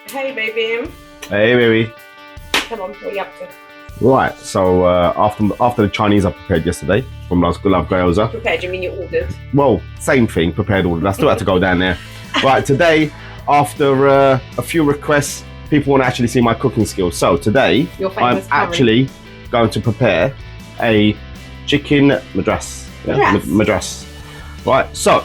Hey baby. Hey baby. Come on, what are you up to? Right, so after the Chinese I prepared yesterday from Love Gyoza. Prepared, you mean you ordered? Well, same thing, prepared ordered. I still had to go down there. Right, today, after a few requests, people want to actually see my cooking skills. So today, I'm actually going to prepare a chicken Madras. Yeah, Madras. Right, so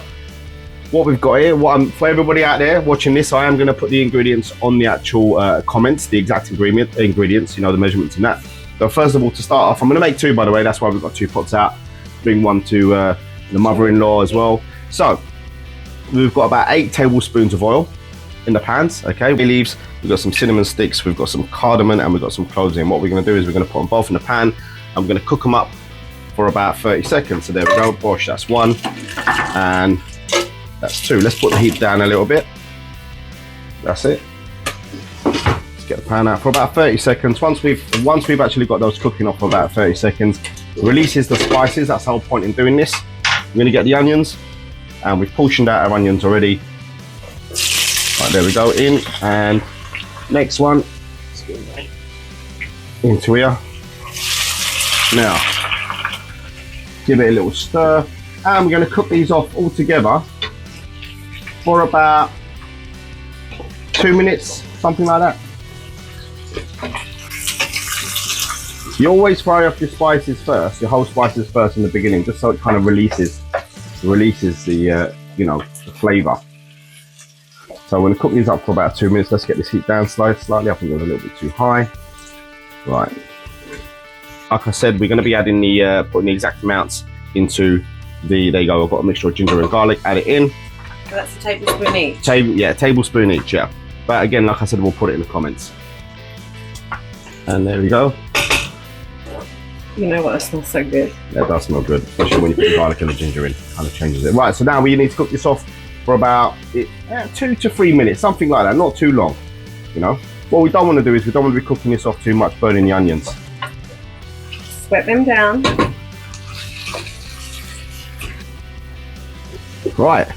what we've got here, for everybody out there watching this, I am going to put the ingredients on the actual comments, the exact ingredients, you know, the measurements and that. So first of all, to start off, I'm going to make two, by the way. That's why we've got two pots out. Bring one to the mother-in-law as well. So we've got about 8 tablespoons of oil in the pans. Okay, bay leaves. We've got some cinnamon sticks. We've got some cardamom, and we've got some cloves in. What we're going to do is we're going to put them both in the pan. I'm going to cook them up for about 30 seconds. So there we go. Bosh, that's one, and that's 2. Let's put the heat down a little bit. That's it. Let's get the pan out for about 30 seconds. Once we've actually got those cooking off for about 30 seconds, releases the spices. That's the whole point in doing this. We're going to get the onions, and we've portioned out our onions already. Right, there we go, in, and next one into here. Now, give it a little stir, and we're going to cook these off all together for about 2 minutes, something like that. You always fry off your spices first, your whole spices first in the beginning, just so it kind of releases the you know, the flavour. So I'm going to cook these up for about 2 minutes. Let's get this heat down slightly. I think it was a little bit too high. Right. Like I said, we're going to be adding the putting the exact amounts into the. There you go. I've got a mixture of ginger and garlic. Add it in. So that's a tablespoon each. Tablespoon each. Yeah. But again, like I said, we'll put it in the comments. And there we go. You know what? It smells so good. That does smell good, especially when you put the garlic and the ginger in. Kind of changes it. Right. So now we need to cook this off for about 2 to 3 minutes, something like that. Not too long. You know. What we don't want to do is we don't want to be cooking this off too much, burning the onions. Sweat them down. Right,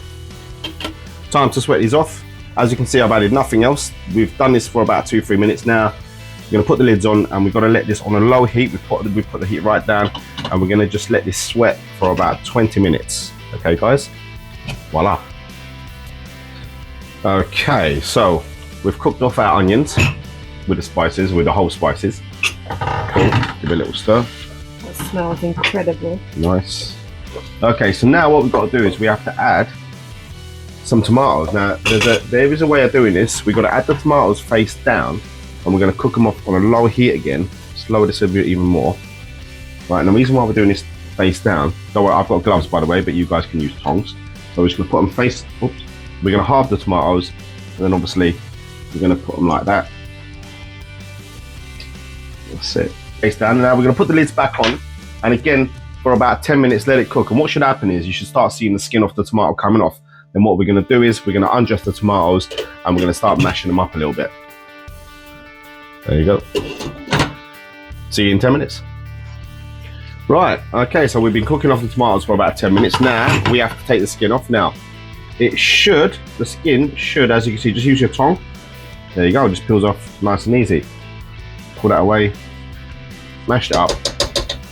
time to sweat these off. As you can see, I've added nothing else. We've done this for about 2-3 minutes now. We're going to put the lids on, and we've got to let this on a low heat. We put the heat right down, and we're going to just let this sweat for about 20 minutes. Okay, guys? Voila. Okay, so we've cooked off our onions with the spices, with the whole spices. Cool. Give it a little stir. That smells incredible. Nice. Okay, so now what we've got to do is we have to add some tomatoes. Now, there is a way of doing this. We've got to add the tomatoes face down, and we're going to cook them off on a low heat again. Slow this a bit even more. Right, and the reason why we're doing this face down, don't worry, I've got gloves by the way, but you guys can use tongs. So we're just going to put them face, oops. We're going to halve the tomatoes, and then obviously we're going to put them like that. That's it. Face down. Now we're going to put the lids back on, and again, for about 10 minutes, let it cook. And what should happen is you should start seeing the skin off the tomato coming off. Then what we're going to do is we're going to undress the tomatoes, and we're going to start mashing them up a little bit. There you go. See you in 10 minutes. Right, okay, so we've been cooking off the tomatoes for about 10 minutes. Now we have to take the skin off. Now the skin should, as you can see, just use your tongue. There you go, it just peels off nice and easy. Pull that away, mash it up.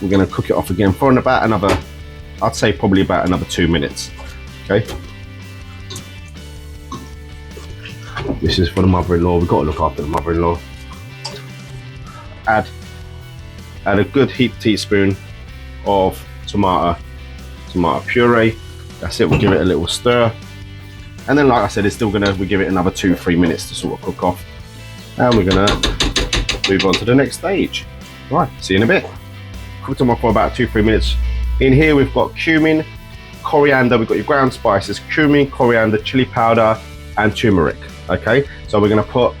We're going to cook it off again for about another, I'd say probably about another 2 minutes. Okay. This is for the mother-in-law. We've got to look after the mother-in-law. Add a good heaped teaspoon of tomato puree. That's it. We'll give it a little stir, and then, like I said, we give it another 2-3 minutes to sort of cook off, and we're gonna move on to the next stage. Right, see you in a bit. Cooked them off for about 2-3 minutes. In here we've got cumin, coriander. We've got your ground spices: cumin, coriander, chili powder, and turmeric. Okay, so we're gonna put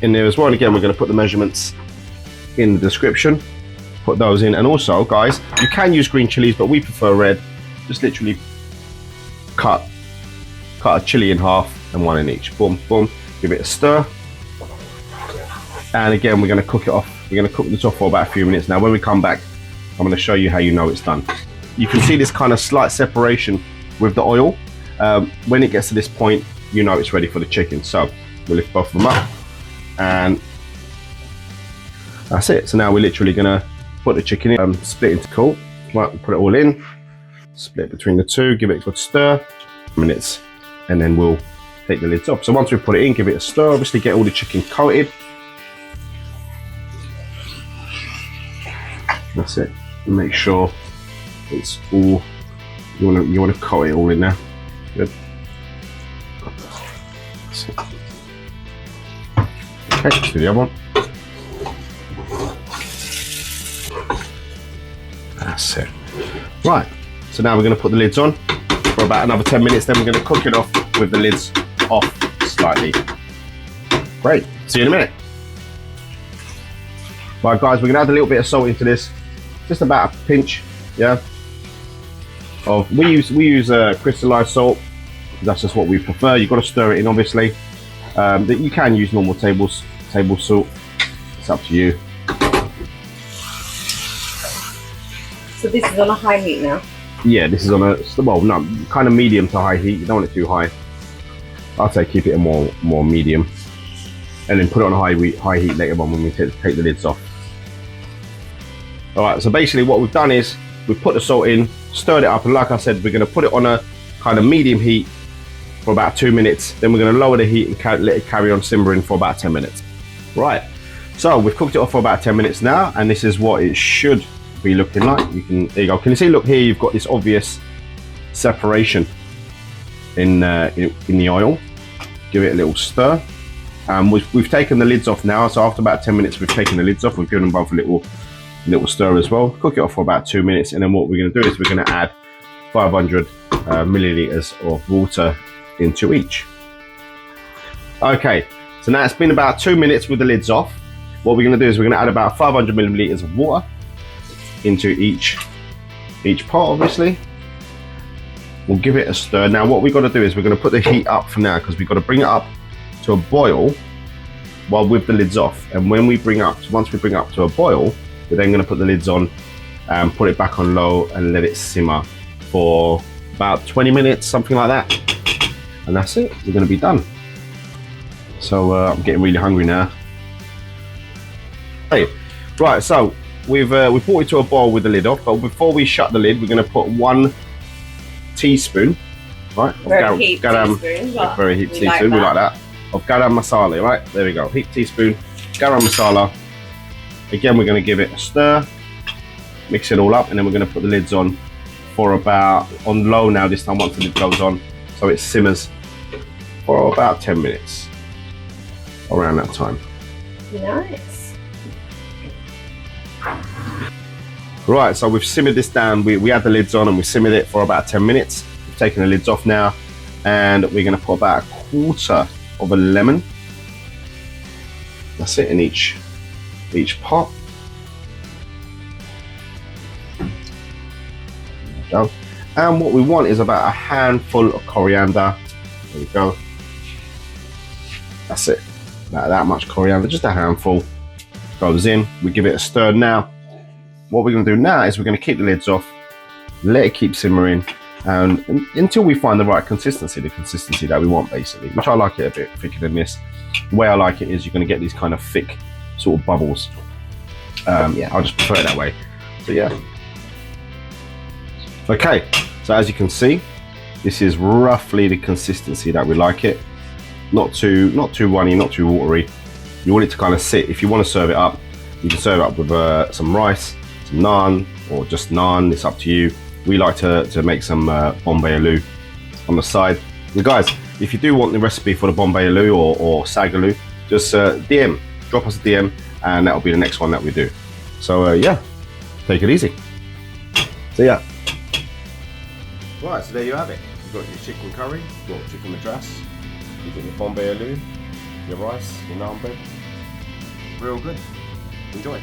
in there as well. And again, we're gonna put the measurements in the description. Put those in, and also, guys, you can use green chilies, but we prefer red. Just literally cut a chili in half and one in each. Boom, boom. Give it a stir, and again, we're gonna cook it off. We're going to cook this off for about a few minutes. Now when we come back, I'm going to show you how you know it's done. You can see this kind of slight separation with the oil. When it gets to this point, you know it's ready for the chicken. So We'll lift both of them up, and that's it. So now we're literally gonna put the chicken in, split into cool. Right, we'll put it all in, split between the two, give it a good stir, minutes, and then we'll take the lids off. So once we put it in, give it a stir, obviously get all the chicken coated. That's it. Make sure it's all, you wanna coat it all in there. Good. Okay, let's do the other one. That's it. Right, so now we're going to put the lids on for about another 10 minutes, then we're going to cook it off with the lids off slightly. Great, see you in a minute. Right guys, we're going to add a little bit of salt into this, just about a pinch, yeah. We use crystallized salt, that's just what we prefer. You've got to stir it in obviously. That you can use normal table salt, it's up to you. So this is on a high heat now? Yeah, this is on a, well, no, kind of medium to high heat. You don't want it too high. I'd say keep it a more medium, and then put it on high heat later on when we take the lids off. All right, so basically what we've done is we've put the salt in, stirred it up, and like I said, we're going to put it on a kind of medium heat for about 2 minutes. Then we're going to lower the heat and let it carry on simmering for about 10 minutes. Right, so we've cooked it off for about 10 minutes now, and this is what it should be looking like. There you go. Can you see? Look here, you've got this obvious separation in the oil. Give it a little stir. We've taken the lids off now, so after about 10 minutes we've taken the lids off. We've given them both a little stir as well. Cook it off for about 2 minutes, and then what we're going to do is we're going to add 500 milliliters of water into each. Okay, so now it's been about 2 minutes with the lids off. What we're going to do is we're going to add about 500 milliliters of water into each pot, obviously. We'll give it a stir. Now what we've got to do is we're going to put the heat up for now, because we've got to bring it up to a boil while with the lids off. And when we once we bring it up to a boil, we're then going to put the lids on and put it back on low and let it simmer for about 20 minutes, something like that. And that's it, we're going to be done. So I'm getting really hungry now. Hey, right, so we've brought it to a boil with the lid off, but before we shut the lid, we're going to put 1 teaspoon, right? Very heaped teaspoon. Very heaped teaspoon, we like that. Of garam masala, right? There we go, heaped teaspoon, garam masala. Again, we're going to give it a stir, mix it all up, and then we're going to put the lids on for about, on low now this time, once the lid goes on, so it simmers for about 10 minutes, around that time. Nice. Right, so we've simmered this down. We had the lids on and we simmered it for about 10 minutes. We've taken the lids off now, and we're going to put about 1/4 of a lemon. That's it in each pot. There we go. And what we want is about a handful of coriander. There we go. That's it. About that much coriander, just a handful. Goes in. We give it a stir now. What we're going to do now is we're going to keep the lids off, let it keep simmering, and until we find the right consistency, the consistency that we want basically, which I like it a bit thicker than this. The way I like it is you're going to get these kind of thick sort of bubbles. Yeah, I'll just prefer it that way. So yeah. Okay, so as you can see, this is roughly the consistency that we like it. Not too runny, not too watery. You want it to kind of sit. If you want to serve it up, you can serve it up with some rice, some naan, or just naan, it's up to you. We like to make some Bombay aloo on the side. And guys, if you do want the recipe for the Bombay aloo or sag aloo, just drop us a DM, and that'll be the next one that we do. So yeah, take it easy. So yeah. Right, so there you have it. You've got your chicken curry, you've got chicken madras, you've got your Bombay aloo, your rice, your naan bread. Real good. Enjoy.